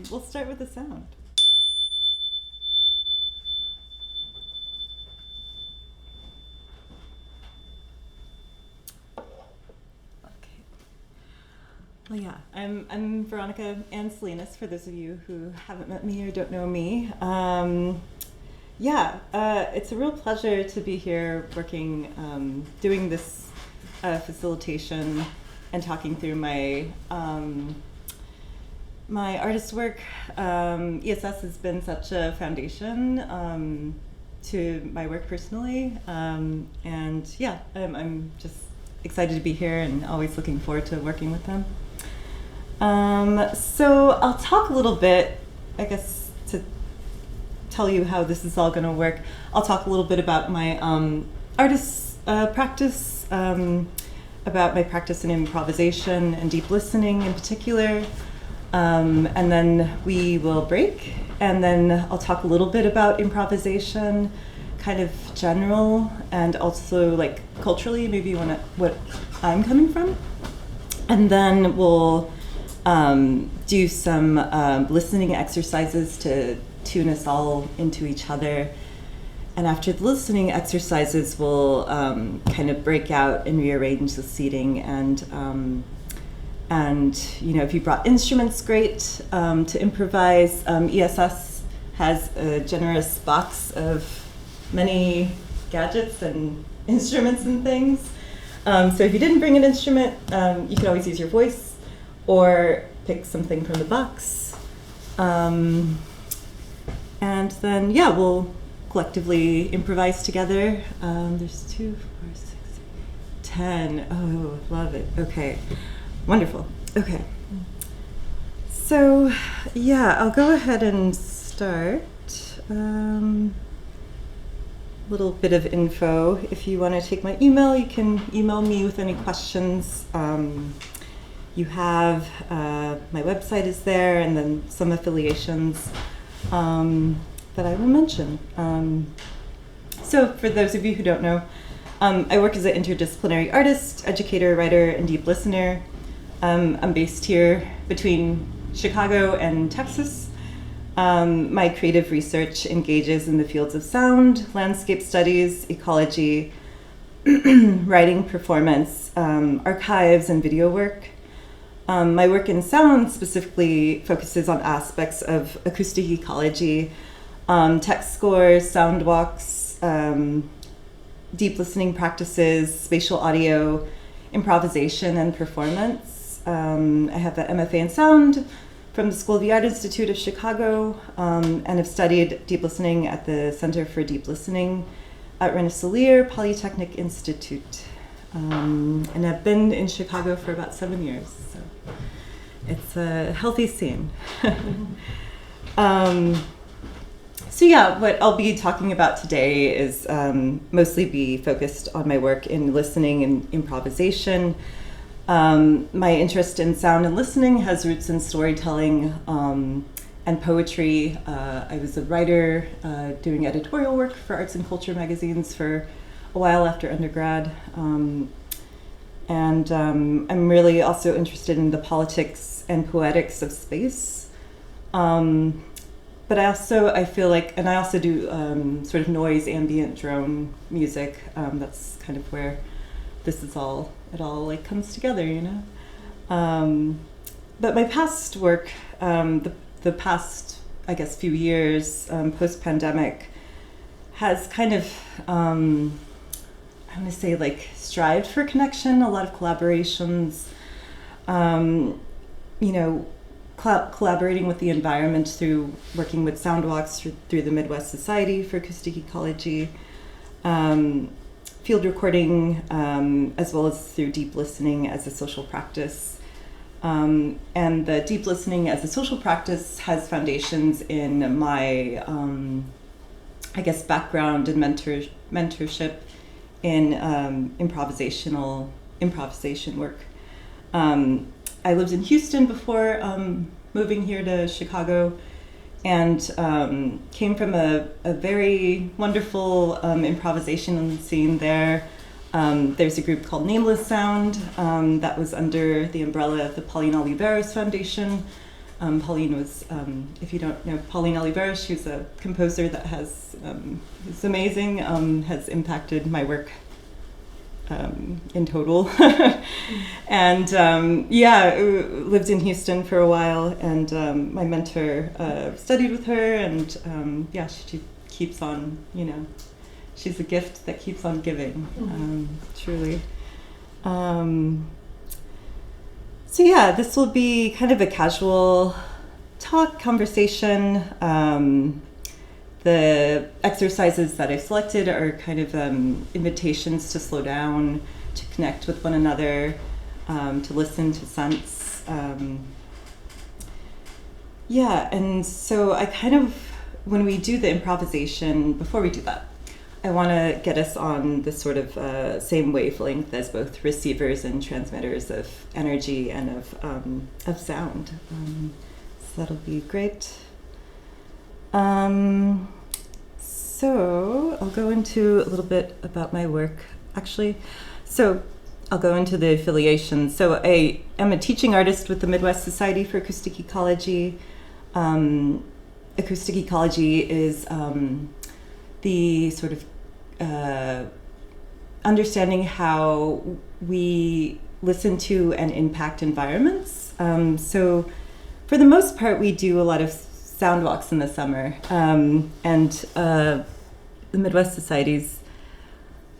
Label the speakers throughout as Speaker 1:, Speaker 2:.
Speaker 1: we'll start with the sound. Well, yeah, I'm Veronica Anne Salinas, for those of you who haven't met me or don't know me. It's a real pleasure to be here working, doing this facilitation and talking through my my artist work. ESS has been such a foundation to my work personally, I'm just excited to be here and always looking forward to working with them. So I'll talk a little bit, I guess, to tell you how this is all going to work. I'll talk a little bit about my artist practice, about my practice in improvisation and deep listening in particular, and then we will break, and then I'll talk a little bit about improvisation, kind of general, and also like culturally, maybe what I'm coming from, and then we'll do some listening exercises to tune us all into each other. And after the listening exercises, we'll kind of break out and rearrange the seating. And if you brought instruments, great, to improvise. ESS has a generous box of many gadgets and instruments and things. So if you didn't bring an instrument, you can always use your voice or pick something from the box. And then, we'll collectively improvise together. There's 2, 4, 6, 10. Oh, love it. Okay, wonderful. Okay. So, I'll go ahead and start. Little bit of info. If you want to take my email, you can email me with any questions. You have my website is there, and then some affiliations that I will mention. So for those of you who don't know, I work as an interdisciplinary artist, educator, writer, and deep listener. I'm based here between Chicago and Texas. My creative research engages in the fields of sound, landscape studies, ecology, writing, performance, archives, and video work. My work in sound specifically focuses on aspects of acoustic ecology, text scores, soundwalks, deep listening practices, spatial audio, improvisation, and performance. I have an MFA in sound from the School of the Art Institute of Chicago, and have studied deep listening at the Center for Deep Listening at Rensselaer Polytechnic Institute. And I've been in Chicago for about 7 years, so it's a healthy scene. What I'll be talking about today is mostly be focused on my work in listening and improvisation. My interest in sound and listening has roots in storytelling and poetry. I was a writer doing editorial work for arts and culture magazines for a while after undergrad. I'm really also interested in the politics and poetics of space. But I feel like, and I also do sort of noise, ambient, drone music. That's kind of where it all like comes together, But my past work, the past, I guess, few years, post-pandemic, has kind of, I want to say, like, strived for connection, a lot of collaborations, collaborating with the environment through working with soundwalks through the Midwest Society for Acoustic Ecology, field recording, as well as through deep listening as a social practice. And the deep listening as a social practice has foundations in my, background and mentorship in improvisation work. I lived in Houston before moving here to Chicago, and came from a very wonderful improvisation scene there. There's a group called Nameless Sound that was under the umbrella of the Pauline Oliveros Foundation, Pauline was, if you don't know Pauline Oliveira, she's a composer that has, is amazing, has impacted my work in total. And lived in Houston for a while, and my mentor studied with her, and she keeps on, she's a gift that keeps on giving, truly. This will be kind of a casual talk, conversation. The exercises that I've selected are kind of invitations to slow down, to connect with one another, to listen, to sense. And so I kind of, when we do the improvisation, before we do that, I want to get us on the sort of same wavelength as both receivers and transmitters of energy and of sound. So that'll be great. So I'll go into a little bit about my work, actually. So I'll go into the affiliation. So I am a teaching artist with the Midwest Society for Acoustic Ecology. Acoustic Ecology is the sort of understanding how we listen to and impact environments. So for the most part, we do a lot of sound walks in the summer. The Midwest Society's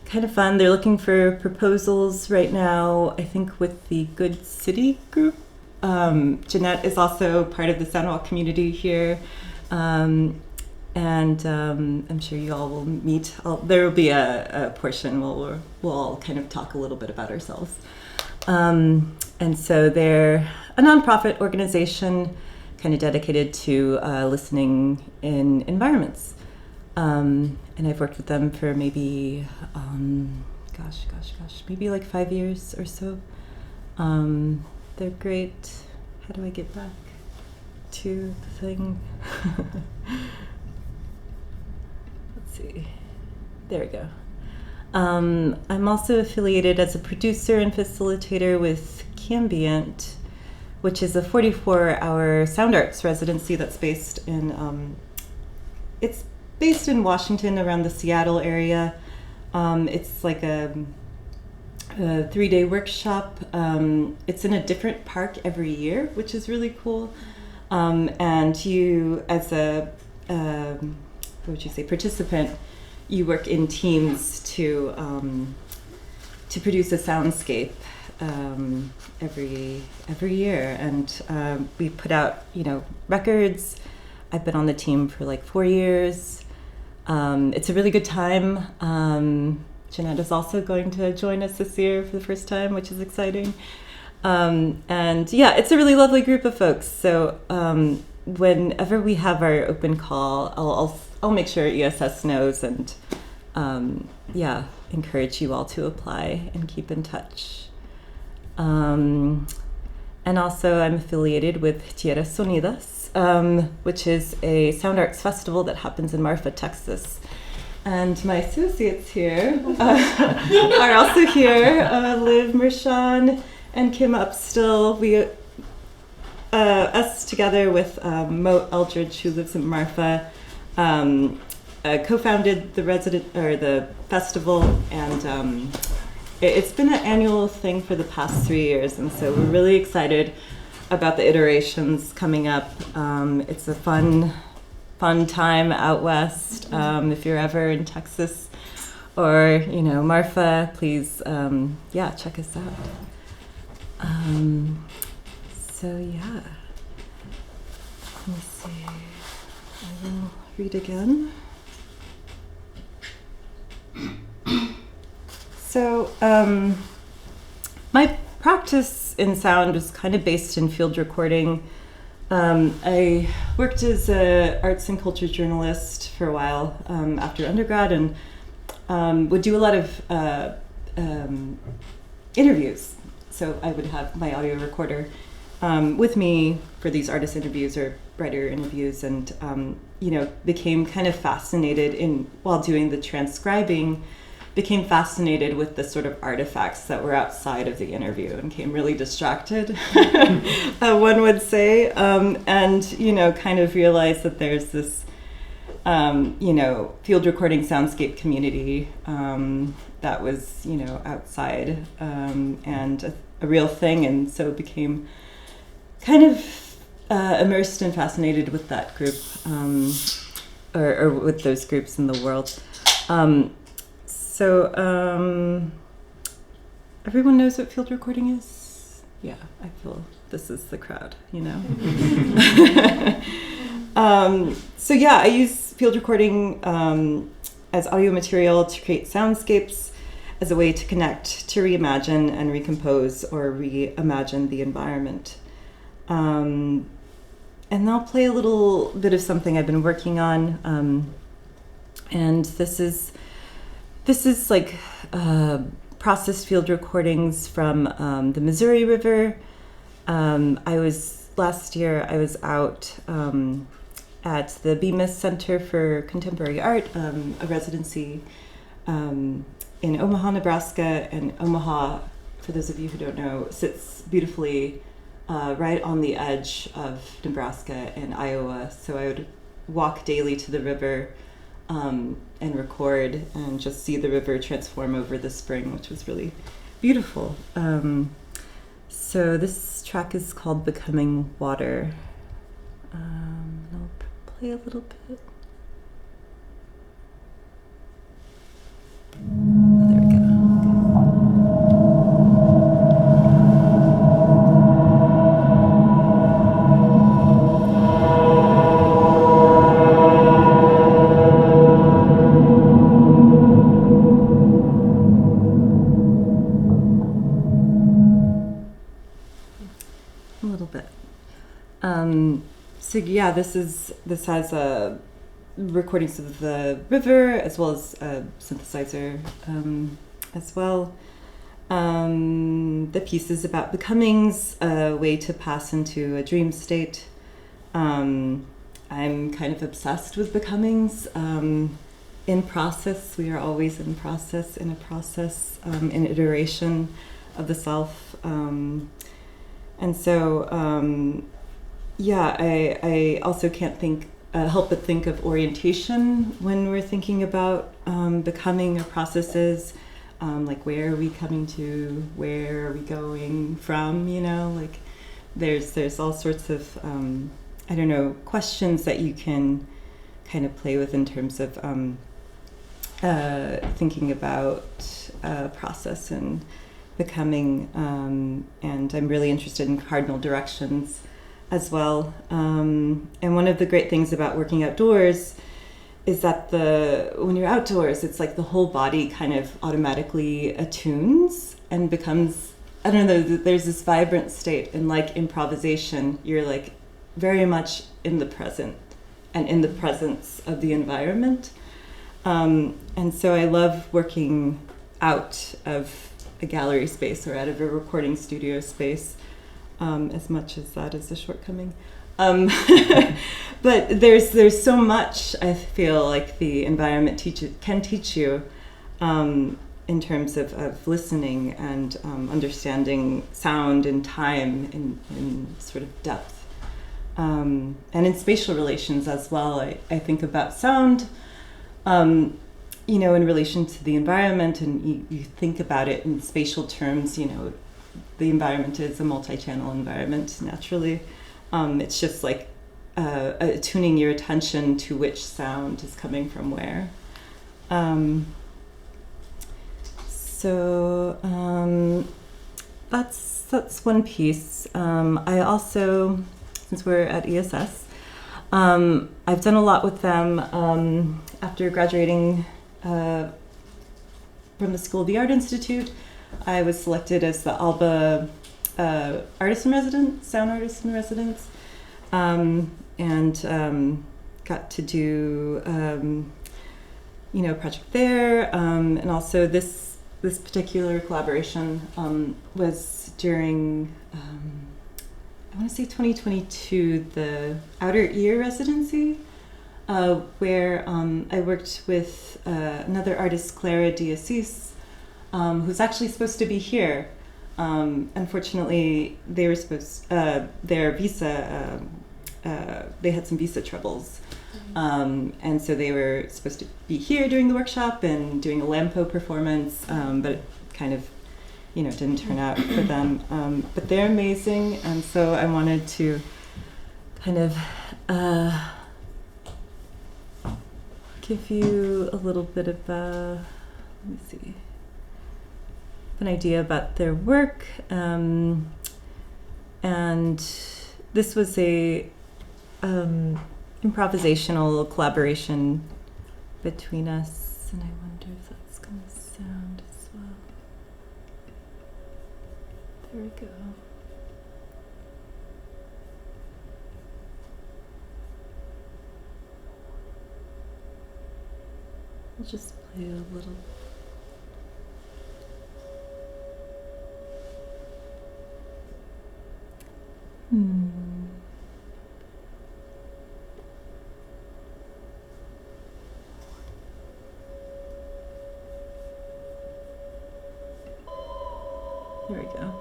Speaker 1: kind of fun. They're looking for proposals right now, I think with the Good City group. Jeanette is also part of the Soundwalk community here. I'm sure you all will meet. There will be a portion where we'll all kind of talk a little bit about ourselves. And so they're a nonprofit organization kind of dedicated to listening in environments. And I've worked with them for maybe, maybe like 5 years or so. They're great. How do I get back to the thing? See. There we go. I'm also affiliated as a producer and facilitator with Campbient, which is a 44-hour sound arts residency that's based in Washington, around the Seattle area. It's like a 3-day workshop. It's in a different park every year, which is really cool. And you, as a participant, you work in teams to produce a soundscape every year, and we put out records. I've been on the team for like 4 years. It's a really good time. Jeanette is also going to join us this year for the first time, which is exciting. It's a really lovely group of folks. So whenever we have our open call, I'll make sure ESS knows, and encourage you all to apply and keep in touch. And also I'm affiliated with Tierras Sonidas, which is a sound arts festival that happens in Marfa, Texas. And my associates here are also here, Liv Mershawn and Kim Upstill. We, us together with Mo Eldridge, who lives in Marfa, co-founded the festival, and it's been an annual thing for the past 3 years, and so we're really excited about the iterations coming up. It's a fun time out west. If you're ever in Texas or Marfa, please check us out. Let me see. I will read again. So my practice in sound is kind of based in field recording. I worked as an arts and culture journalist for a while after undergrad, and would do a lot of interviews. So I would have my audio recorder with me for these artist interviews or writer interviews, and became kind of fascinated while doing the transcribing became fascinated with the sort of artifacts that were outside of the interview and became really distracted, one would say, and, you know, kind of realized that there's this, you know, field recording soundscape community that was, you know, outside and a real thing, and so became kind of immersed and fascinated with that group, or with those groups in the world. So everyone knows what field recording is? Yeah, I feel this is the crowd, you know? So yeah, I use field recording as audio material to create soundscapes as a way to connect, to reimagine and recompose or reimagine the environment. And I'll play a little bit of something I've been working on. And this is like processed field recordings from the Missouri River. Last year I was out at the Bemis Center for Contemporary Art, a residency in Omaha, Nebraska. And Omaha, for those of you who don't know, sits beautifully right on the edge of Nebraska and Iowa. So I would walk daily to the river and record and just see the river transform over the spring, which was really beautiful. So this track is called Becoming Water. I'll play a little bit. Oh, there we go. A little bit. So yeah, this has recordings of the river as well as a synthesizer as well. The piece is about becomings, a way to pass into a dream state. I'm kind of obsessed with becomings. In process, we are always in process, in a process, in iteration of the self. And so, yeah, I also can't help but think of orientation when we're thinking about becoming or processes, like where are we coming to, where are we going from, you know, like there's all sorts of, I don't know, questions that you can kind of play with in terms of thinking about process and becoming, and I'm really interested in cardinal directions as well. And one of the great things about working outdoors is that when you're outdoors, it's like the whole body kind of automatically attunes and becomes, I don't know, there's this vibrant state, and like improvisation, you're like very much in the present and in the presence of the environment. And so I love working out of a gallery space or out of a recording studio space, as much as that is a shortcoming. But there's so much I feel like the environment can teach you in terms of listening and understanding sound and time in sort of depth. And in spatial relations as well, I think about sound, you know, in relation to the environment, and you think about it in spatial terms, you know, the environment is a multi-channel environment, naturally. It's just like tuning your attention to which sound is coming from where. So that's one piece. I also, since we're at ESS, I've done a lot with them after graduating from the School of the Art Institute. I was selected as the ALBA artist in residence, sound artist in residence, and got to do you know, a project there, and also this particular collaboration was during I want to say 2022, the Outer Ear residency. where I worked with another artist, Clara Diasis, who's actually supposed to be here. Unfortunately, they were their visa, they had some visa troubles. And so they were supposed to be here during the workshop and doing a Lampo performance, but it kind of, didn't turn out for them. But they're amazing, and so I wanted to kind of give you a little bit of let me see, an idea about their work. And this was a improvisational collaboration between us, and I wonder if that's going to sound as well. There we go. I'll just play a little. There we go.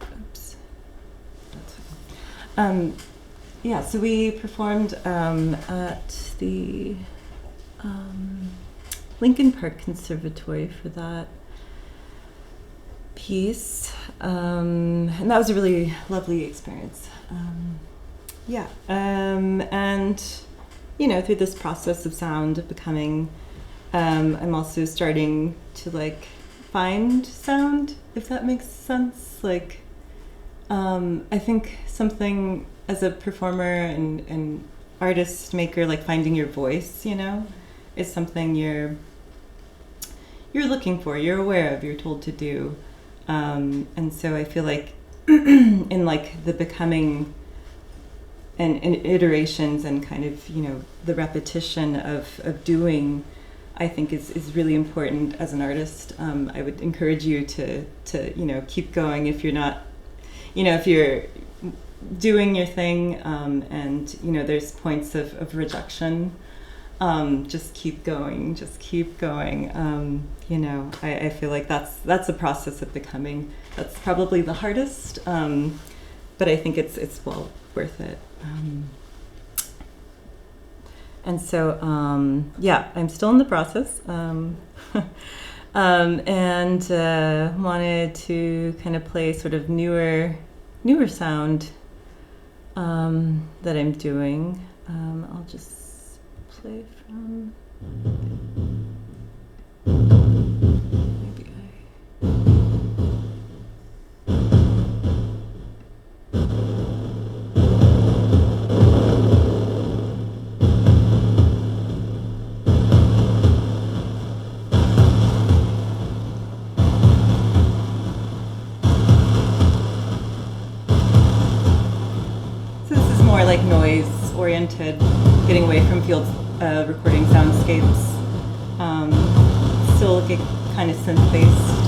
Speaker 1: Oops. That's fine. Yeah, so we performed at the Lincoln Park Conservatory for that piece, and that was a really lovely experience. And through this process of sound becoming, I'm also starting to find sound, if that makes sense. I think something as a performer and artist maker, finding your voice, is something you're looking for, you're aware of, you're told to do. And so I feel like in the becoming and iterations and kind of, the repetition of doing, I think is really important as an artist. I would encourage you to keep going if you're not, if you're doing your thing, and there's points of rejection, just keep going. I feel like that's a process of becoming. That's probably the hardest, but I think it's well worth it. And so, I'm still in the process, and wanted to kind of play sort of newer sound that I'm doing. I'll just play from. Maybe noise-oriented, getting away from field recording soundscapes. Still get kind of synth-based.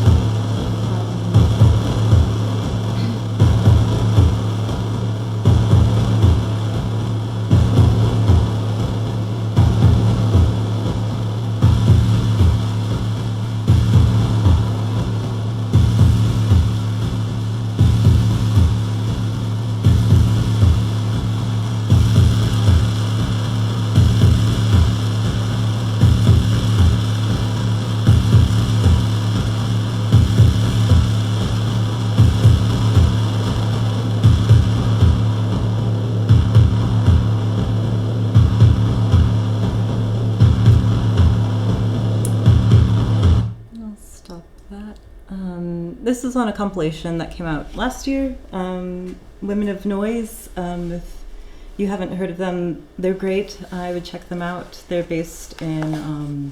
Speaker 1: this is on a compilation that came out last year, Women of Noise. If you haven't heard of them, they're great. I would check them out. They're based in,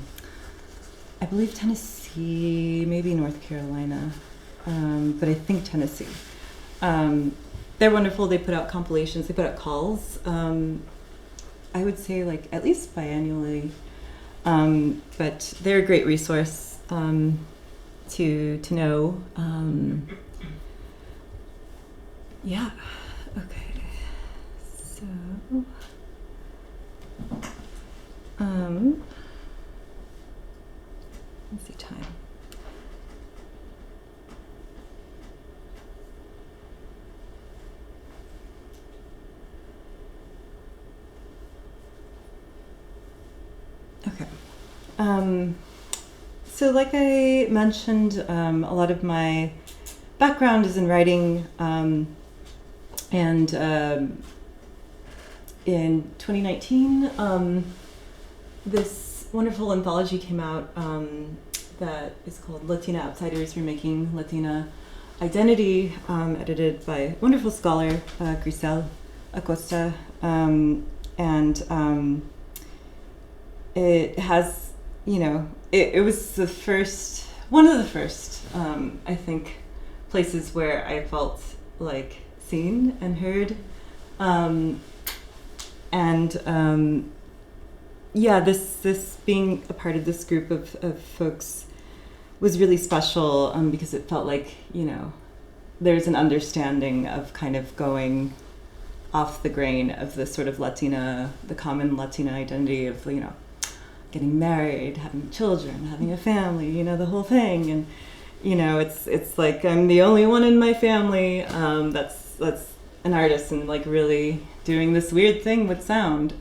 Speaker 1: I believe, Tennessee, maybe North Carolina, but I think Tennessee. They're wonderful. They put out compilations. They put out calls. I would say like at least biannually, but they're a great resource to know. Yeah. Okay. So. Let's see time. Okay. So like I mentioned, a lot of my background is in writing, and in 2019, this wonderful anthology came out that is called Latina Outsiders Remaking Latina Identity, edited by a wonderful scholar, Grisel Acosta, and it has, it was one of the first, I think, places where I felt like seen and heard. This being a part of this group of folks was really special, because it felt like, there's an understanding of kind of going off the grain of the sort of the common Latina identity of, getting married, having children, having a family, the whole thing. And, it's like I'm the only one in my family that's an artist and like really doing this weird thing with sound,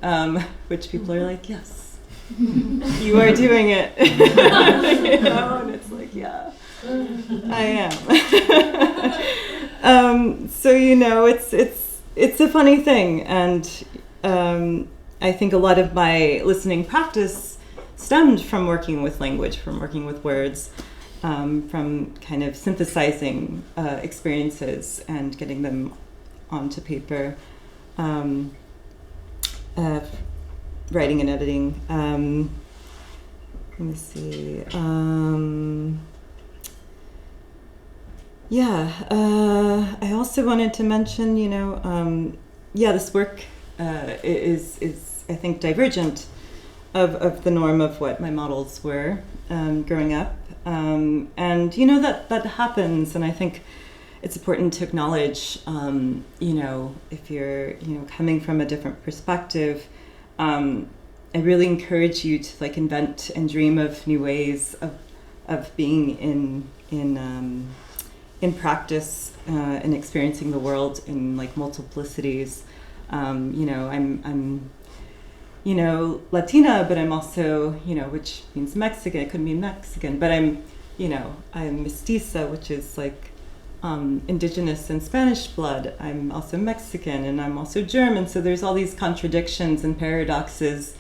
Speaker 1: which people are like, yes, you are doing it. And it's like, yeah, I am. So, it's a funny thing. And I think a lot of my listening practice stemmed from working with language, from working with words, from kind of synthesizing experiences and getting them onto paper, writing and editing. Let me see. I also wanted to mention, this work is I think divergent of the norm of what my models were growing up, and that happens, and I think it's important to acknowledge, if you're coming from a different perspective. I really encourage you to like invent and dream of new ways of being in practice and experiencing the world in like multiplicities. I'm Latina, but I'm also, which means Mexican. It could mean Mexican, but I'm mestiza, which is like indigenous and Spanish blood. I'm also Mexican, and I'm also German. So there's all these contradictions and paradoxes,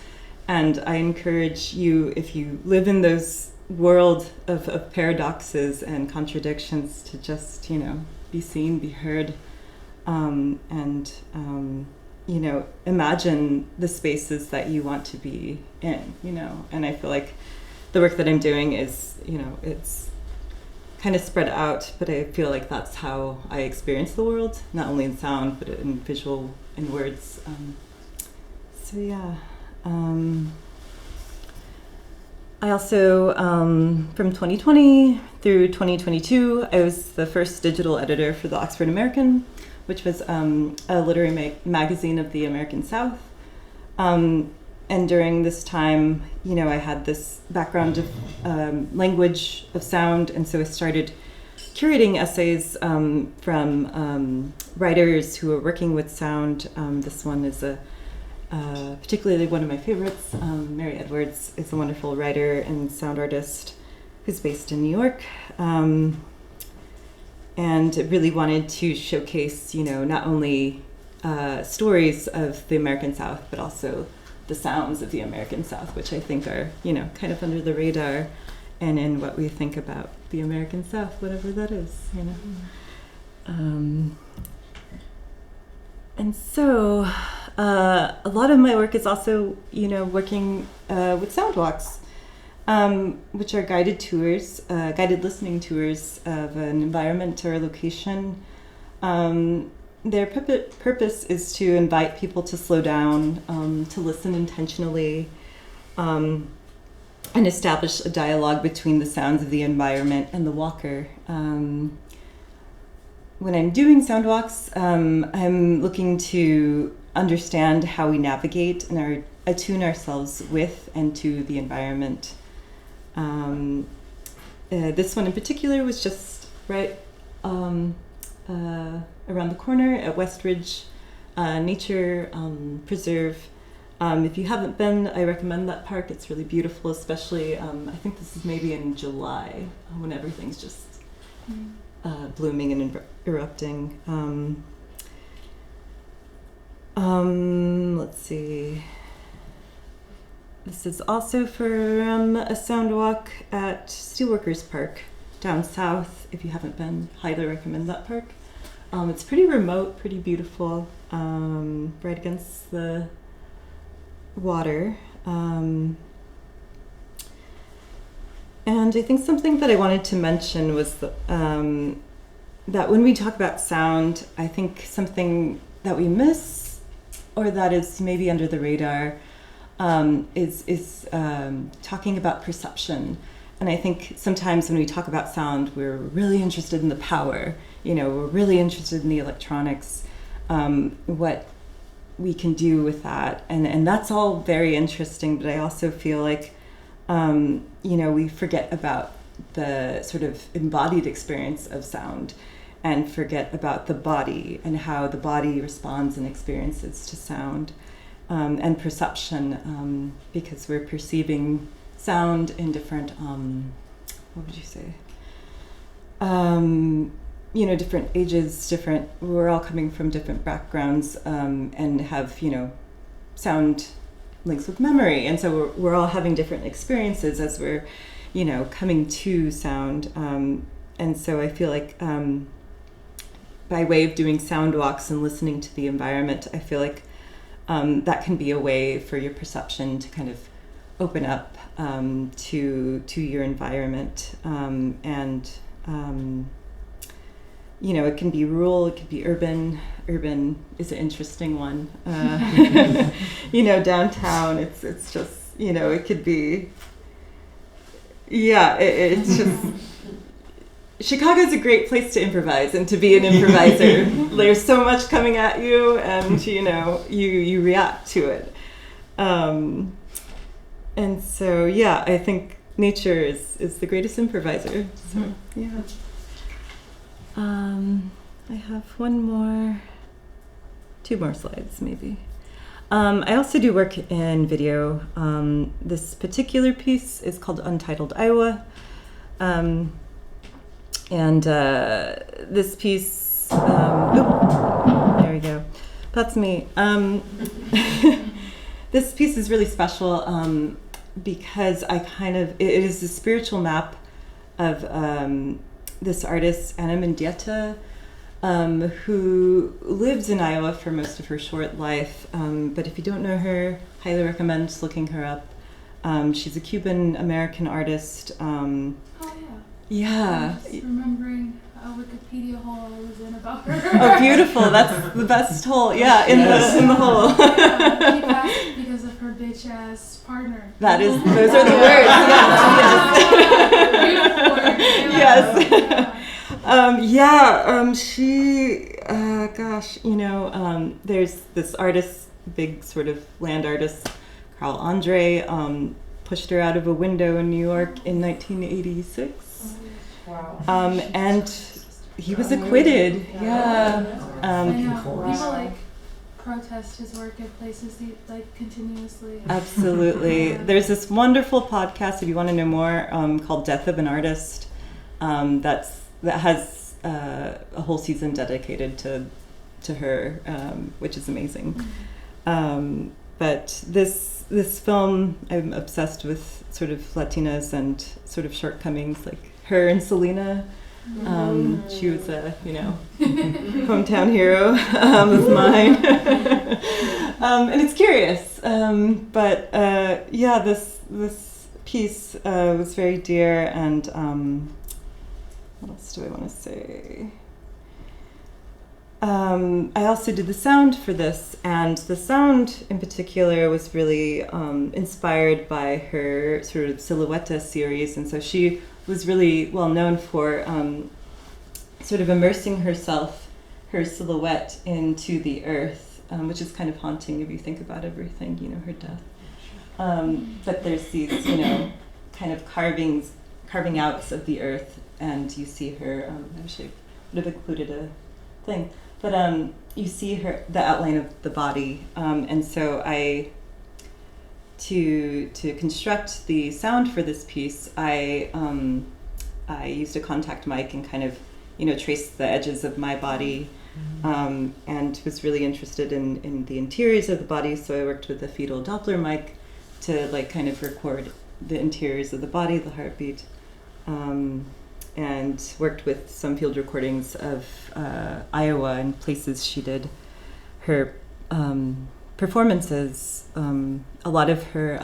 Speaker 1: and I encourage you, if you live in those world of paradoxes and contradictions, to just be seen, be heard, and imagine the spaces that you want to be in, and I feel like the work that I'm doing is, it's kind of spread out, but I feel like that's how I experience the world, not only in sound, but in visual, in words. I also, from 2020 through 2022, I was the first digital editor for the Oxford American, which was a literary magazine of the American South. And during this time, I had this background of language, of sound, and so I started curating essays from writers who are working with sound. This one is particularly one of my favorites. Mary Edwards is a wonderful writer and sound artist who's based in New York. And really wanted to showcase, not only stories of the American South, but also the sounds of the American South, which I think are, kind of under the radar and in what we think about. the American South, whatever that is, you know. And so a lot of my work is also, you know, working with soundwalks, which are guided tours, guided listening tours of an environment or a location. Their purpose is to invite people to slow down, to listen intentionally, and establish a dialogue between the sounds of the environment and the walker. When I'm doing soundwalks, I'm looking to understand how we navigate and attune ourselves with and to the environment. This one in particular was just right around the corner at Westridge Nature Preserve. If you haven't been, I recommend that park. It's really beautiful, especially, I think this is maybe in July when everything's just blooming and erupting. Let's see. This is also from a sound walk at Steelworkers Park down south. If you haven't been, highly recommend that park. It's pretty remote, pretty beautiful, right against the water. And I think something that I wanted to mention was that when we talk about sound, I think something that we miss, or that is maybe under the radar, is talking about perception. And I think sometimes when we talk about sound, we're really interested in the power. You know, we're really interested in the electronics, what we can do with that, and that's all very interesting. But I also feel like, you know, we forget about the sort of embodied experience of sound, and forget about the body and how the body responds and experiences to sound, and perception, because we're perceiving sound in different, what would you say? You know, different ages, we're all coming from different backgrounds, and have, you know, sound links with memory. And so we're all having different experiences as we're, you know, coming to sound. And so I feel like by way of doing sound walks and listening to the environment, I feel like that can be a way for your perception to kind of open up to your environment. And you know, it can be rural, it can be urban. Urban is an interesting one. You know, downtown, it's just, you know, it could be, yeah, it's just, Chicago's a great place to improvise and to be an improviser. There's so much coming at you, and, you know, you react to it. And so, yeah, I think nature is the greatest improviser. So, yeah. I have two more slides maybe. I also do work in video. This particular piece is called Untitled Iowa. And this piece, there we go. That's me. This piece is really special because it is a spiritual map of this artist, Anna Mendieta, who lived in Iowa for most of her short life. But if you don't know her, highly recommend looking her up. She's a Cuban-American artist.
Speaker 2: Oh, yeah.
Speaker 1: Yeah.
Speaker 2: I'm just remembering a Wikipedia hole I was in about her.
Speaker 1: Oh, beautiful. That's the best hole. Yeah, in the hole.
Speaker 2: Yeah, she passed because of her bitch-ass partner.
Speaker 1: Those are the words. Yes. Yes. She, gosh, you know, there's this artist, big sort of land artist, Carl Andre, pushed her out of a window in New York in 1986.
Speaker 3: Wow.
Speaker 1: And he was acquitted. Yeah.
Speaker 2: People protest his work at places continuously.
Speaker 1: Absolutely. There's this wonderful podcast, if you want to know more, called Death of an Artist. That has a whole season dedicated to her, which is amazing. But this film, I'm obsessed with sort of Latinas and sort of shortcomings, like her and Selena. She was a, hometown hero of mine. And it's curious. But this piece was very dear, and what else do I want to say? I also did the sound for this, and the sound in particular was really inspired by her sort of Silhouette series, and so she was really well known for sort of immersing her silhouette into the earth, which is kind of haunting if you think about everything, her death. But there's these, kind of carving outs of the earth, and you see her, I wish I would have included a thing, but you see the outline of the body, and so to construct the sound for this piece, I used a contact mic and kind of, traced the edges of my body, and was really interested in the interiors of the body. So I worked with a fetal Doppler mic to kind of record the interiors of the body, the heartbeat, and worked with some field recordings of Iowa and places she did her performances. A lot of her,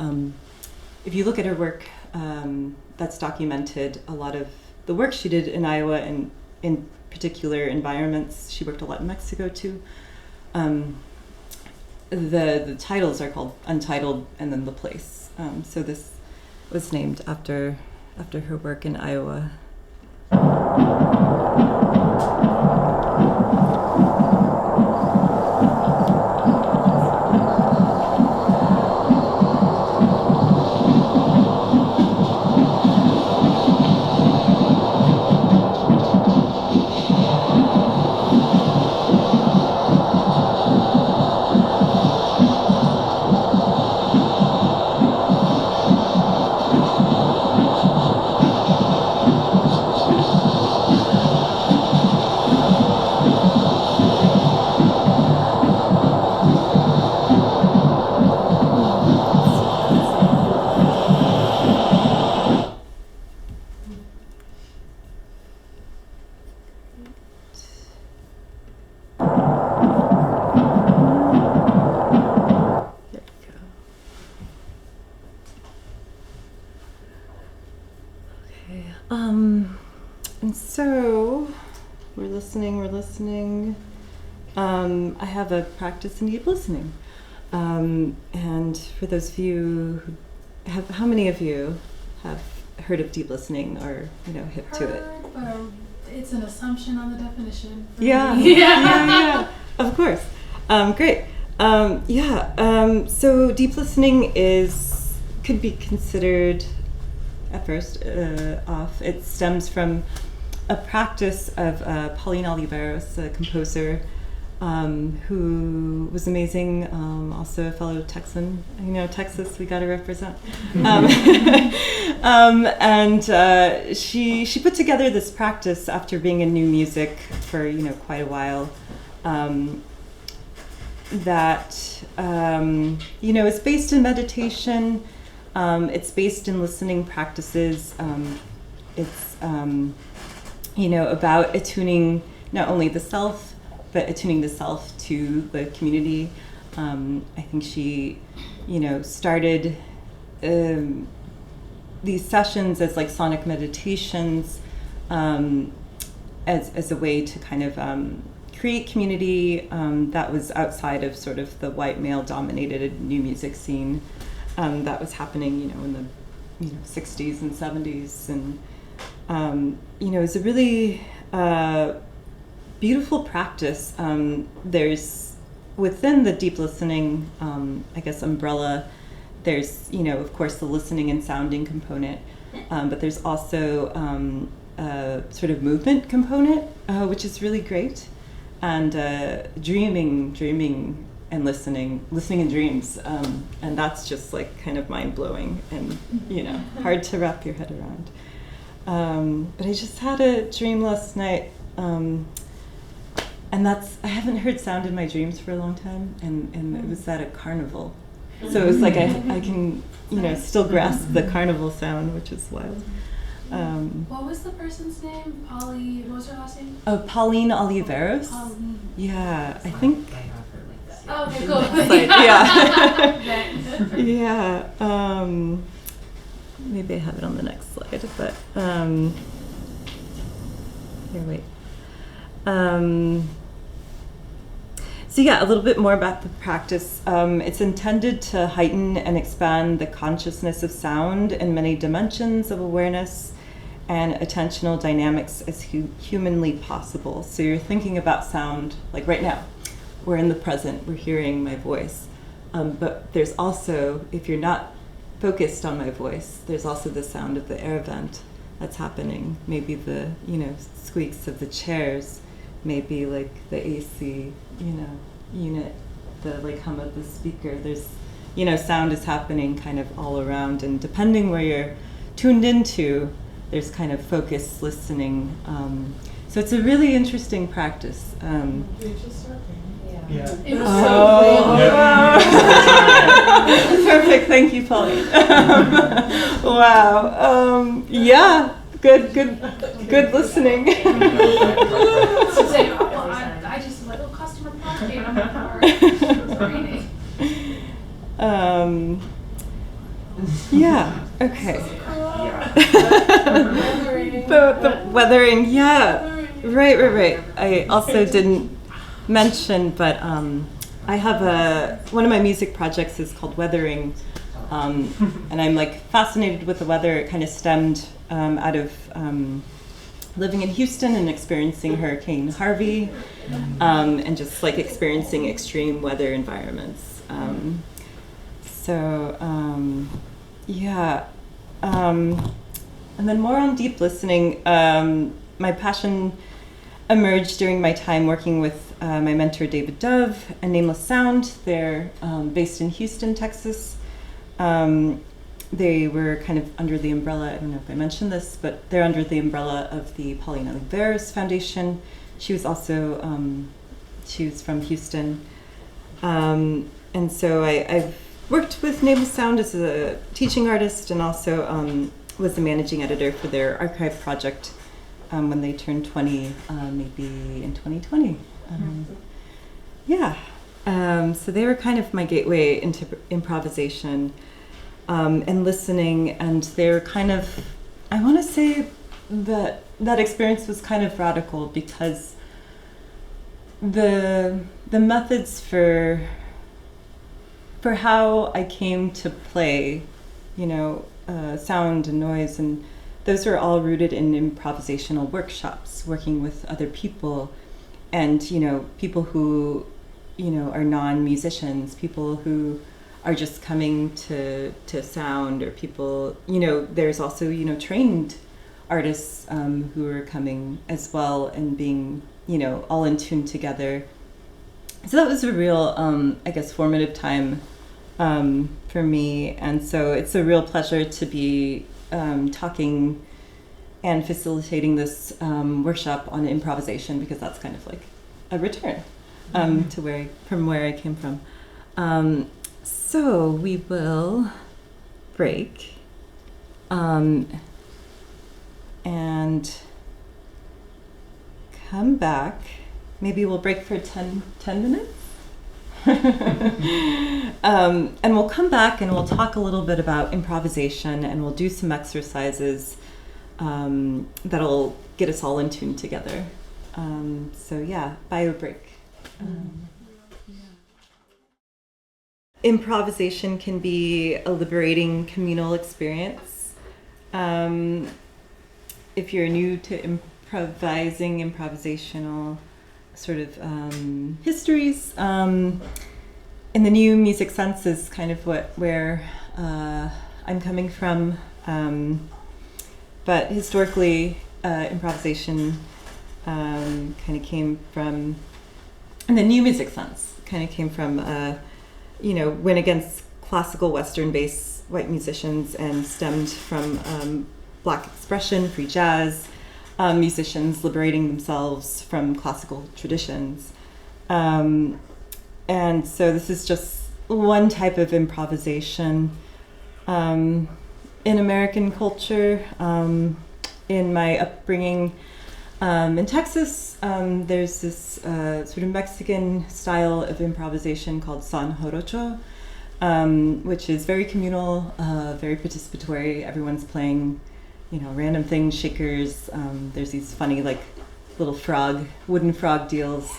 Speaker 1: if you look at her work, that's documented a lot of the work she did in Iowa and in particular environments. She worked a lot in Mexico too. The titles are called Untitled and then The Place. So this was named after her work in Iowa. And so we're listening. I have a practice in deep listening. And for those of you how many of you have heard of deep listening or, hip to it?
Speaker 2: But it's an assumption on the definition.
Speaker 1: Yeah. Yeah, of course. Great. So deep listening could be considered at first off. It stems from a practice of Pauline Oliveros, a composer who was amazing, also a fellow Texan. Texas, we got to represent. And she put together this practice after being in new music for quite a while. That is based in meditation. It's based in listening practices. It's about attuning not only the self, but attuning the self to the community. I think she, started these sessions as like sonic meditations, as a way to kind of create community that was outside of sort of the white male-dominated new music scene that was happening, in the 60s and 70s, and it's a really beautiful practice. There's within the deep listening, umbrella. There's of course the listening and sounding component, but there's also a sort of movement component, which is really great, and dreaming and listening in dreams, and that's just like kind of mind-blowing and hard to wrap your head around. But I just had a dream last night, and I haven't heard sound in my dreams for a long time, and it was at a carnival, so it was like I can still grasp the carnival sound, which is wild.
Speaker 2: What was the person's name? Polly. What was her last name?
Speaker 1: Oh, Pauline Oliveros.
Speaker 2: Pauline.
Speaker 1: Yeah, I think.
Speaker 2: Oh, okay, cool.
Speaker 1: Like, yeah. Yeah. Maybe I have it on the next slide, but here, wait. So yeah, a little bit more about the practice. It's intended to heighten and expand the consciousness of sound in many dimensions of awareness and attentional dynamics as humanly possible. So you're thinking about sound, like right now, we're in the present, we're hearing my voice. But there's also, if you're not focused on my voice, there's also the sound of the air vent that's happening. Maybe the, squeaks of the chairs, maybe like the AC, unit, the like hum of the speaker. There's, sound is happening kind of all around, and depending where you're tuned into, there's kind of focused listening. So it's a really interesting practice.
Speaker 3: Yeah.
Speaker 2: It was
Speaker 1: Perfect, thank you, Pauline. Wow. Yeah, good listening.
Speaker 2: So say, well, I just little customer parking. I'm not it's raining.
Speaker 1: Yeah. Okay. The weathering. Yeah. Right. I also didn't mention, but I have one of my music projects is called Weathering, and I'm like fascinated with the weather. It kind of stemmed out of living in Houston and experiencing Hurricane Harvey, and just like experiencing extreme weather environments. Yeah. And then more on deep listening. My passion emerged during my time working with my mentor David Dove and Nameless Sound. They're based in Houston, Texas. They were kind of under the umbrella, I don't know if I mentioned this, but they're under the umbrella of the Pauline Oliveros Foundation. She was also, she was from Houston. And so I've worked with Nameless Sound as a teaching artist, and also was the managing editor for their archive project when they turned 20, maybe in 2020. Yeah. So they were kind of my gateway into improvisation and listening, and they're kind of, I want to say that experience was kind of radical, because the methods for how I came to play, sound and noise, and those are all rooted in improvisational workshops, working with other people, and people who are non-musicians, people who are just coming to sound, or people, there's also trained artists who are coming as well, and being all in tune together. So that was a real I guess formative time for me, and so it's a real pleasure to be talking and facilitating this workshop on improvisation, because that's kind of like a return to from where I came from. So we will break and come back. Maybe we'll break for 10 minutes. And we'll come back and we'll talk a little bit about improvisation, and we'll do some exercises that'll get us all in tune together. So yeah, bio break. Improvisation can be a liberating communal experience. If you're new to improvisational sort of histories, in the new music sense is kind of where I'm coming from. But historically, improvisation kind of came from, in the new music sense, kind of came from, went against classical Western-based white musicians and stemmed from Black expression, free jazz, musicians liberating themselves from classical traditions. And so this is just one type of improvisation in American culture. in my upbringing in Texas, there's this sort of Mexican style of improvisation called son jarocho, which is very communal, very participatory. Everyone's playing, random things, shakers. There's these funny, like, little wooden frog deals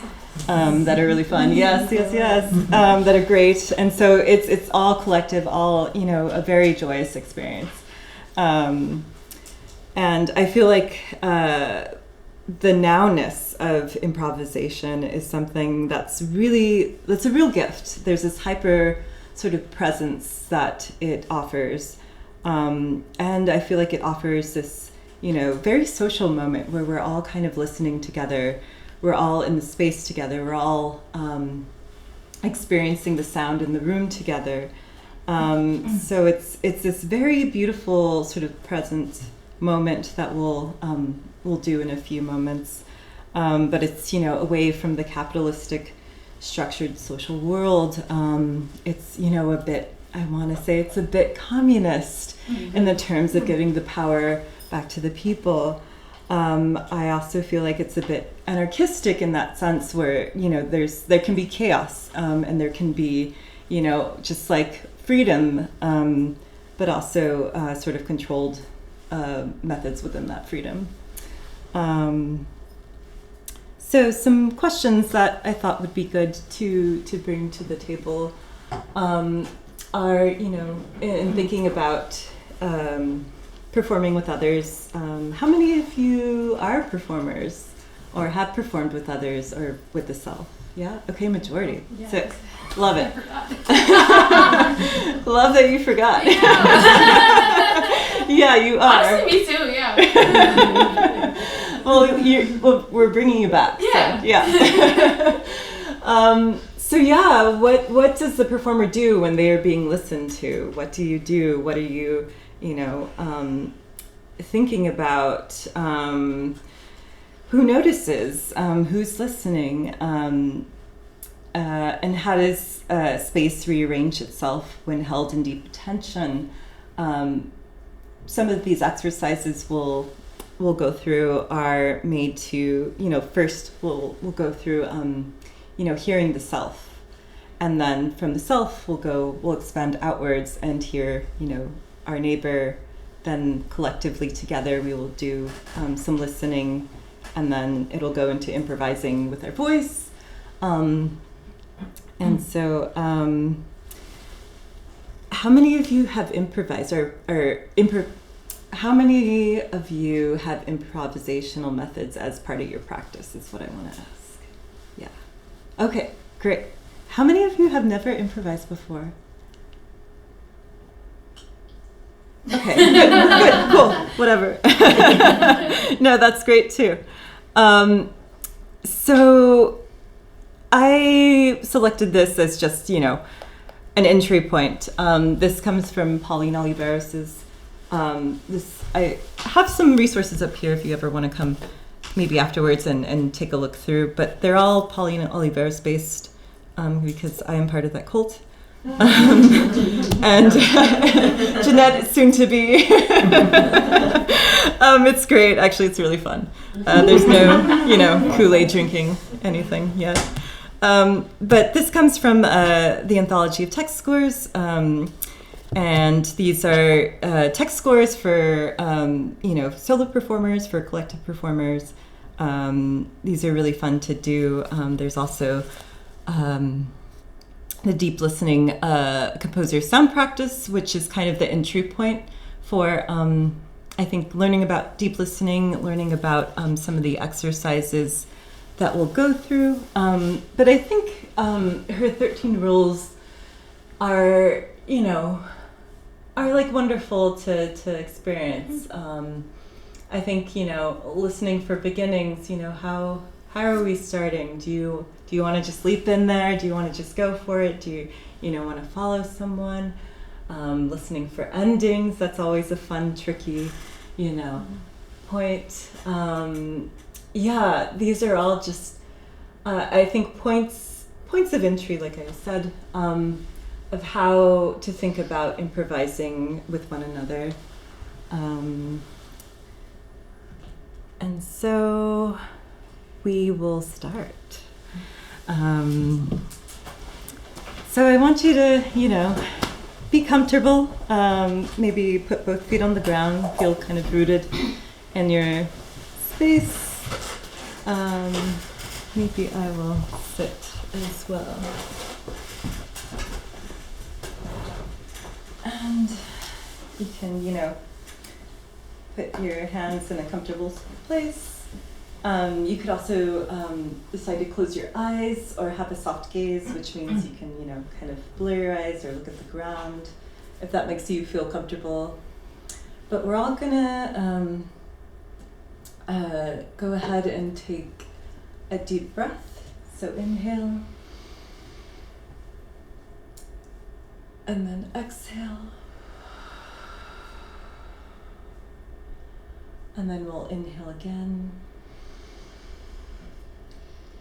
Speaker 1: that are really fun. Yes, that are great. And so it's all collective, all, a very joyous experience. And I feel like the nowness of improvisation is something that's a real gift. There's this hyper sort of presence that it offers. And I feel like it offers this, very social moment where we're all kind of listening together. We're all in the space together. We're all experiencing the sound in the room together. So it's this very beautiful sort of present moment that we'll do in a few moments. But it's, away from the capitalistic structured social world. It's, it's a bit communist in the terms of giving the power back to the people. I also feel like it's a bit anarchistic in that sense where, there can be chaos and there can be, just like freedom, but also sort of controlled methods within that freedom. So some questions that I thought would be good to bring to the table are, in thinking about performing with others, how many of you are performers or have performed with others or with the self? Yeah? Okay, majority.
Speaker 2: Yes.
Speaker 1: 6. Love it.
Speaker 2: I forgot.
Speaker 1: Love that you forgot.
Speaker 2: Yeah,
Speaker 1: Yeah, you are.
Speaker 2: honestly, me too, yeah.
Speaker 1: Well, we're bringing you back.
Speaker 2: Yeah.
Speaker 1: So, yeah. What does the performer do when they are being listened to? What do you do? What are you, thinking about? Who notices? Who's listening? And how does space rearrange itself when held in deep attention? Some of these exercises we'll go through are made to, first we'll go through, hearing the self. And then from the self, we'll expand outwards and hear, our neighbor. Then collectively together, we will do some listening, and then it'll go into improvising with our voice. And so, how many of you have improvised how many of you have improvisational methods as part of your practice is what I want to ask. Yeah. Okay, great. How many of you have never improvised before? Okay, good, cool, whatever. No, that's great too. So I selected this as just, an entry point. This comes from Pauline Oliveiros's. I have some resources up here if you ever want to come maybe afterwards and take a look through, but they're all Pauline Oliveros based because I am part of that cult. And Jeanette, soon to be. It's great. Actually, it's really fun. There's no, Kool-Aid drinking anything yet. But this comes from the Anthology of Text Scores. And these are text scores for, solo performers, for collective performers. These are really fun to do. There's also the deep listening composer sound practice, which is kind of the entry point for, I think, learning about deep listening, learning about some of the exercises that we'll go through. But I think her 13 rules are, are like wonderful to experience. I think, listening for beginnings, how are we starting? Do you want to just leap in there? Do you want to just go for it? Do you want to follow someone? Listening for endings, that's always a fun, tricky, point. These are all just, I think, points of entry, like I said, of how to think about improvising with one another. And so we will start. So I want you to, be comfortable. Maybe put both feet on the ground, feel kind of rooted in your space. Maybe I will sit as well. And you can, put your hands in a comfortable place. You could also decide to close your eyes or have a soft gaze, which means you can, kind of blur your eyes or look at the ground, if that makes you feel comfortable. But we're all gonna go ahead and take a deep breath. So inhale, and then exhale. And then we'll inhale again.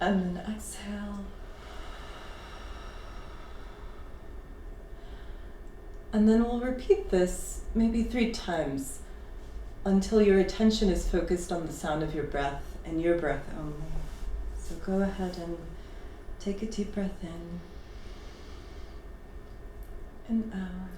Speaker 1: And then exhale. And then we'll repeat this maybe 3 times until your attention is focused on the sound of your breath and your breath only. So go ahead and take a deep breath in and out.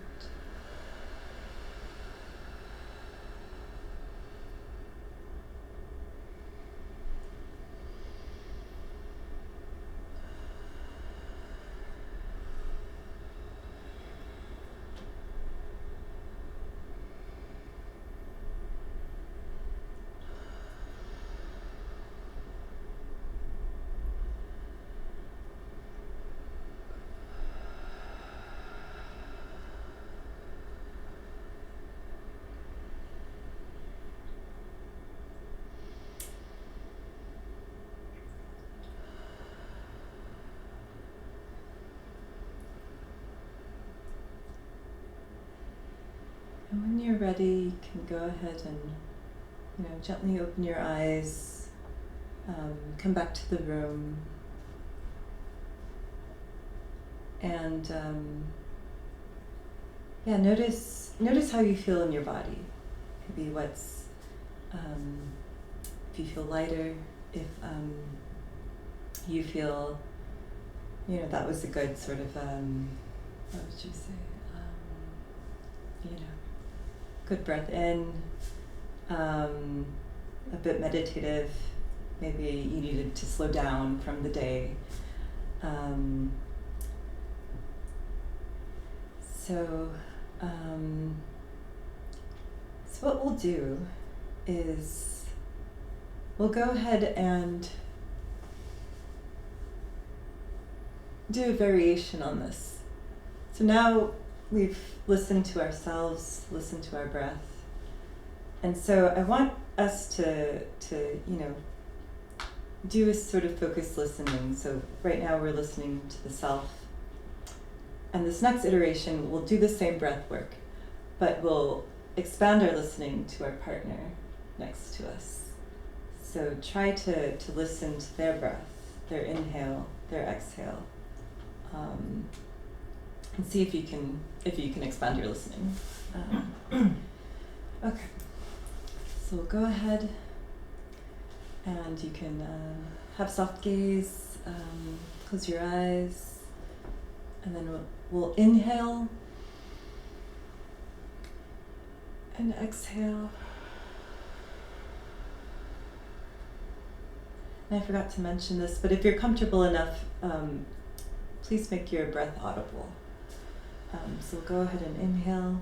Speaker 1: And when you're ready, you can go ahead and, gently open your eyes, come back to the room, and notice how you feel in your body. Maybe if you feel lighter, if you feel, that was a good sort of, what would you say? Good breath in, a bit meditative. Maybe you needed to slow down from the day. So what we'll do is we'll go ahead and do a variation on this. So now we've listened to ourselves, listened to our breath. And so I want us to do a sort of focused listening. So right now we're listening to the self. And this next iteration, we'll do the same breath work, but we'll expand our listening to our partner next to us. So try to listen to their breath, their inhale, their exhale. And see if you can expand your listening. Okay, so we'll go ahead and you can have soft gaze, close your eyes, and then we'll inhale and exhale. And I forgot to mention this, but if you're comfortable enough, please make your breath audible. So go ahead and inhale,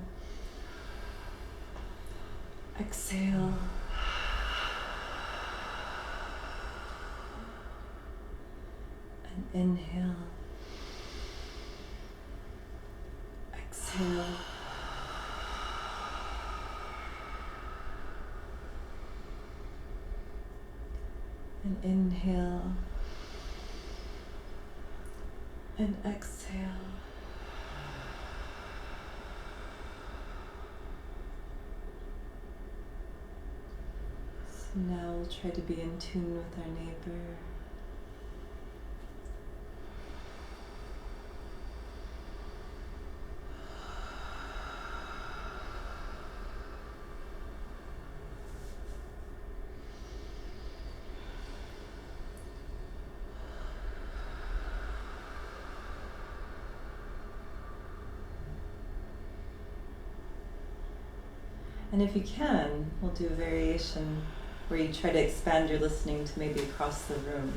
Speaker 1: exhale, and inhale, exhale, and inhale, and exhale. Now we'll try to be in tune with our neighbor. And if you can, we'll do a variation where you try to expand your listening to maybe across the room.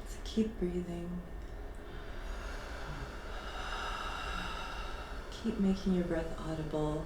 Speaker 1: So keep breathing. Keep making your breath audible.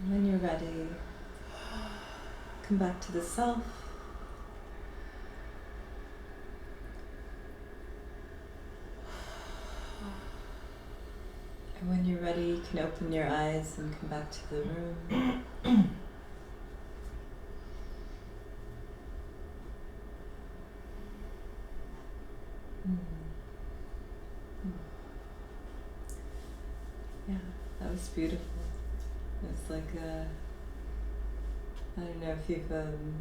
Speaker 1: And when you're ready, come back to the self. And when you're ready, you can open your eyes and come back to the room. Yeah, that was beautiful. It's like I don't know if you've, been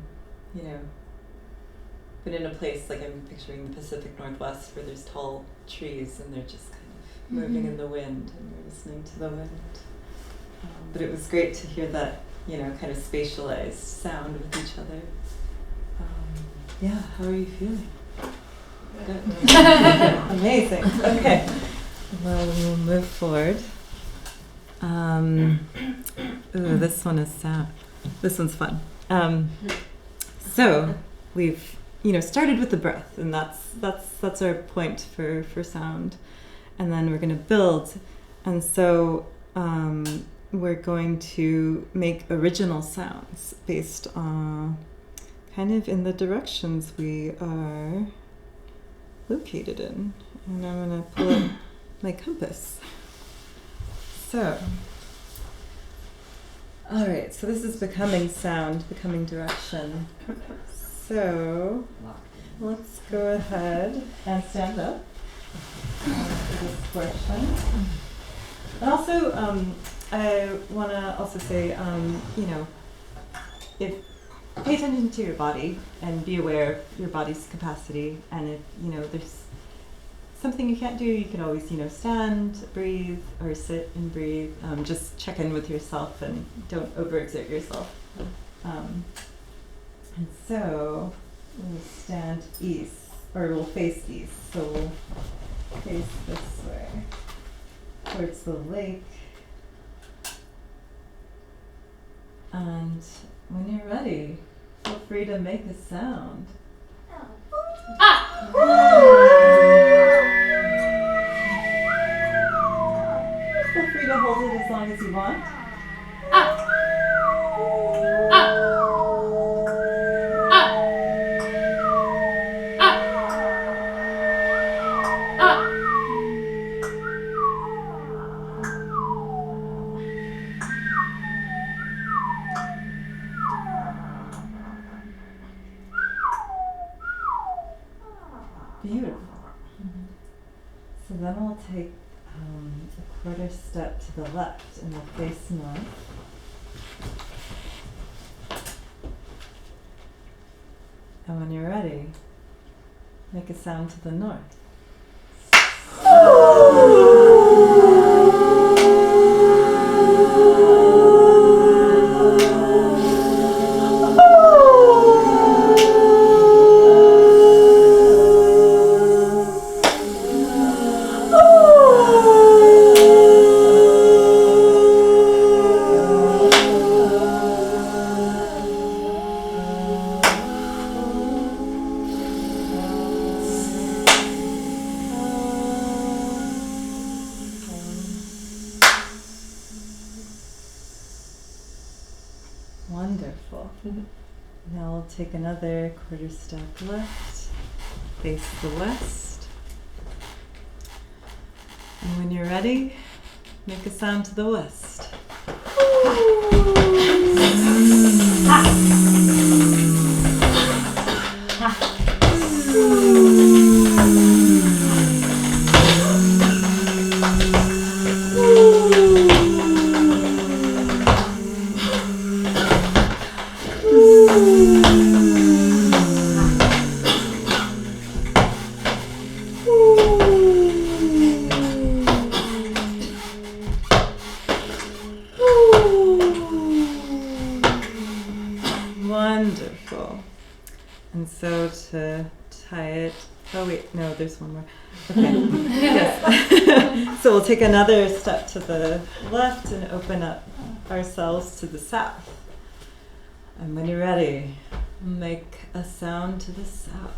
Speaker 1: in a place like I'm picturing the Pacific Northwest where there's tall trees and they're just kind of moving in the wind and you're listening to the wind. But it was great to hear that, kind of spatialized sound with each other. Yeah, how are you feeling? Good. Amazing. Okay. Well, we'll move forward. Ooh, this one is sad. This one's fun. So we've started with the breath, and that's our point for sound, and then we're going to build, and so we're going to make original sounds based on kind of in the directions we are located in, and I'm going to pull up my compass. So, all right, so this is becoming sound, becoming direction. So, let's go ahead and stand up for this portion. And also, I want to also say, if pay attention to your body and be aware of your body's capacity, and if, there's something you can't do, you can always, stand, breathe, or sit and breathe. Just check in with yourself and don't overexert yourself. And so we'll stand east, or we'll face east. So we'll face this way, towards the lake. And when you're ready, feel free to make a sound. Feel free to hold it as long as you want. Beautiful. So then we'll take a quarter step to the left and we'll face north. And when you're ready, make a sound to the north. Wonderful. Now we'll take another quarter step left, face the west. And when you're ready, make a sound to the west. Wonderful. And so to tie it, oh wait, no, there's one more. Okay. Yes. So we'll take another step to the left and open up ourselves to the south. And when you're ready, make a sound to the south.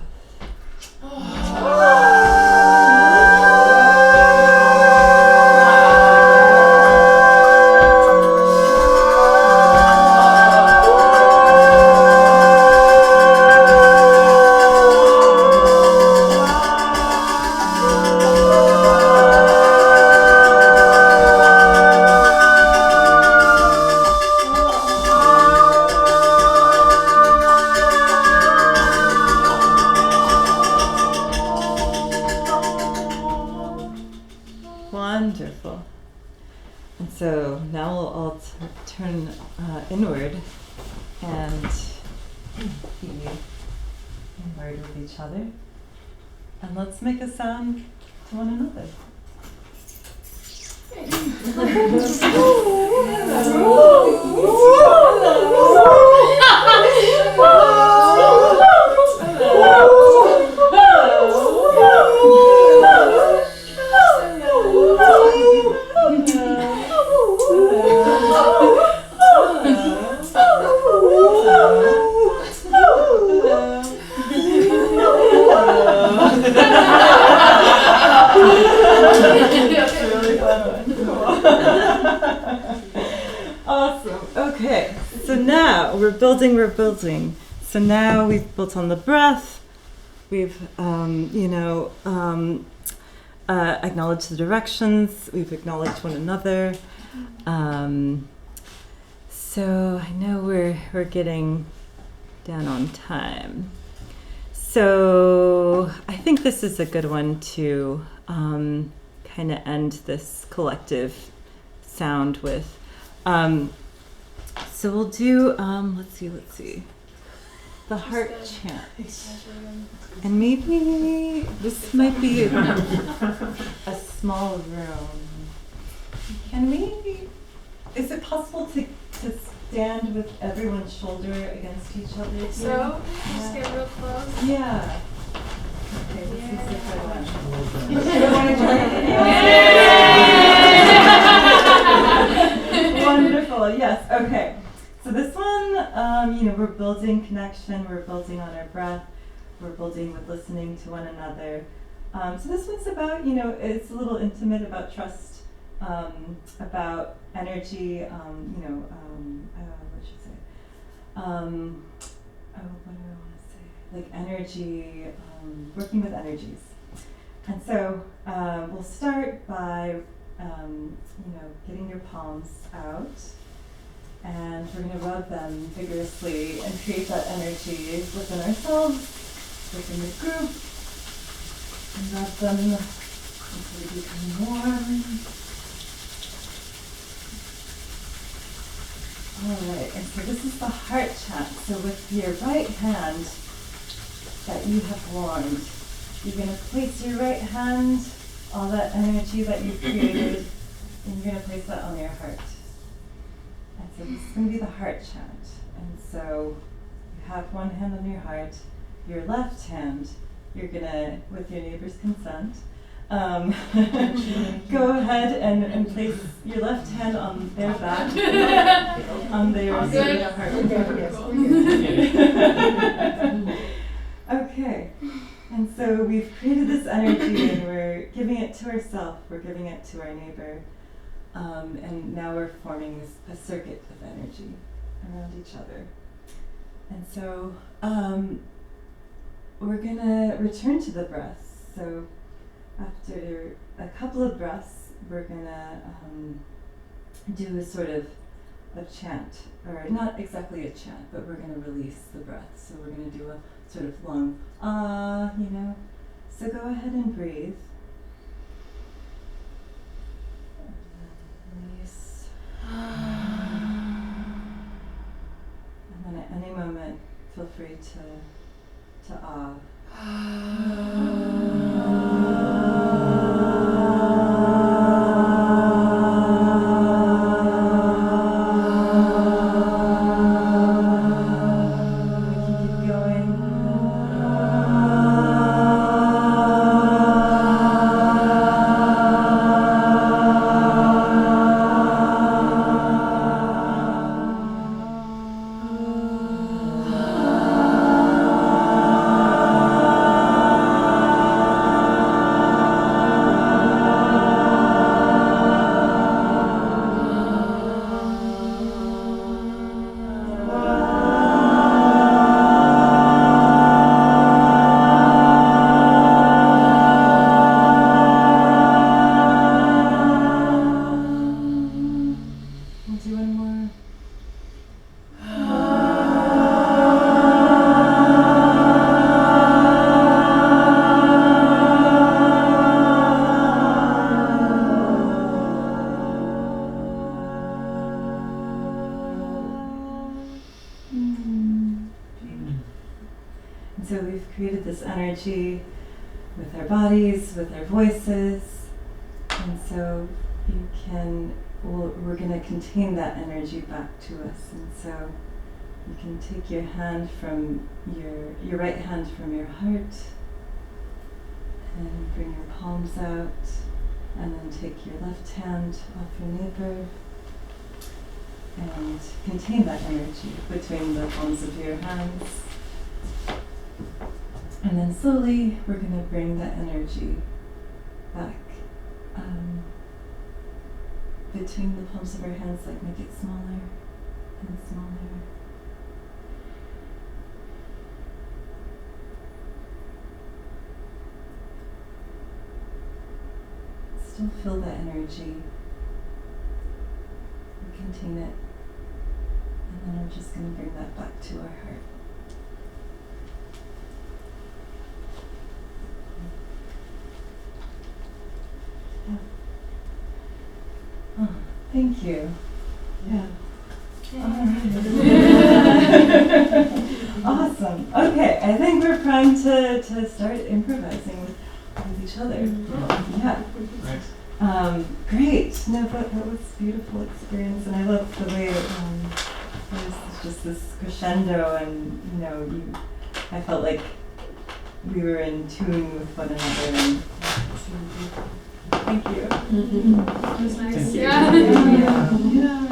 Speaker 1: Wonderful. And so now we'll all turn inward and be inward with each other. And let's make a sound to one another. Awesome. Okay. So now we're building. So now we've built on the breath. We've, acknowledged the directions. We've acknowledged one another. So I know we're getting down on time. So I think this is a good one to kind of end this collective sound with. So we'll do, let's see, the heart chant. And maybe this might be a small room. Is it possible to stand with everyone's shoulder against each other here?
Speaker 2: So, just get real close.
Speaker 1: Yeah. Okay, this is the good one. Wonderful, yes, okay. So this one, we're building connection, we're building on our breath, we're building with listening to one another. So this one's about, it's a little intimate, about trust, about energy, what should I say? What do I want to say? Like energy, working with energies. And so we'll start by, getting your palms out, and we're going to rub them vigorously and create that energy within ourselves, within the group, and rub them until they become warm. Alright, and so this is the heart chant. So with your right hand that you have warmed, you're going to place your right hand, all that energy that you've created, and you're going to place that on your heart. And so this is going to be the heart chant. And so you have one hand on your heart, your left hand, you're going to, with your neighbor's consent, go ahead and place your left hand on their back, on their heart. Okay, and so we've created this energy and we're giving it to ourselves, we're giving it to our neighbor, and now we're forming a circuit of energy around each other. And so we're gonna return to the breath. So after a couple of breaths, we're gonna do a sort of chant, or not exactly a chant, but we're gonna release the breath. So we're gonna do a sort of long ah, you know. So go ahead and breathe. And then release. And then at any moment, feel free to ah. So we've created this energy with our bodies, with our voices, and so we're going to contain that energy back to us. And so you can take your hand from your right hand from your heart and bring your palms out, and then take your left hand off your neighbor and contain that energy between the palms of your hands. And then slowly, we're going to bring that energy back between the palms of our hands, like make it smaller and smaller. Still feel that energy. Contain it. And then we're just going to bring that back to our heart. Oh, thank you. Yeah. Awesome. Okay, I think we're primed to start improvising with each other. Yeah.
Speaker 3: Nice.
Speaker 1: Great. No, that was a beautiful experience, and I love the way it was just this crescendo, and I felt like we were in tune with one another, and it's really beautiful. Thank you.
Speaker 2: It was nice.
Speaker 3: Thank you.
Speaker 2: Yeah.
Speaker 1: Yeah.